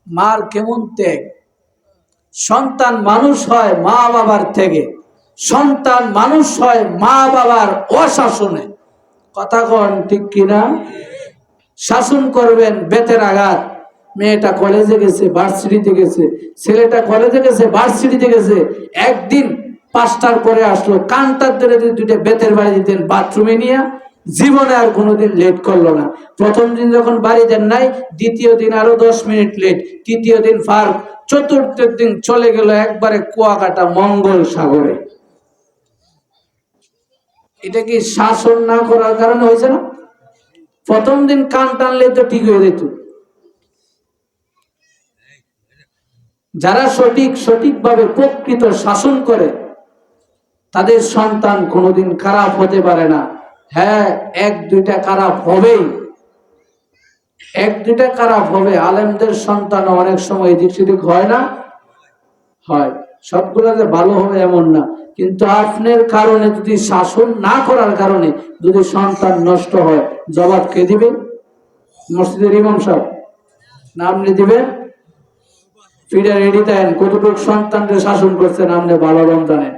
মার কেমন ত্যাগ। সন্তান মানুষ হয় মা বাবার থেকে, সন্তান মানুষ হয় মা বাবার অশাসনে। কথা কন ঠিক কিনা? শাসন করবেন বেতের আঘাত। মেয়েটা কলেজে গেছে, ভার্সিটিতে গেছে, ছেলেটা কলেজে গেছে, ভার্সিটিতে গেছে, একদিন 5টার পরে আসলো, কানটার ধরে দুইটা বেতের বাড়ি দিতেন বাথরুমে নিয়ে, জীবনে আর কোনোদিন লেট করলো না। প্রথম দিন যখন বাড়ি দেন নাই, দ্বিতীয় দিন আরো 10 মিনিট লেট, তৃতীয় দিন ফার, চতুর্থ দিন চলে গেল একবারে কুয়াকাটা মঙ্গল সাগরে। এটা কি শাসন না করার কারণে হয়েছে না? প্রথম দিন কান টানলে তো ঠিক হয়ে যেত। যারা সঠিকভাবে প্রকৃত শাসন করে তাদের সন্তান কোনোদিন খারাপ হতে পারে না। হ্যাঁ, 1-2টা খারাপ হবেই, 1-2টা খারাপ হবে। আলেমদের সন্তান অনেক সময় এদিক সেদিক হয় না? হয়। সবগুলো যে ভালো হবে এমন না, কিন্তু আপনার কারণে যদি, শাসন না করার কারণে যদি সন্তান নষ্ট হয়, জবাব কে দিবে? মসজিদের ইমাম সাহেব না আপনি দিবেন? ফিরে রেডি দেন, কতটুকু সন্তানকে শাসন করছেন আপনি ভালো রমজানে?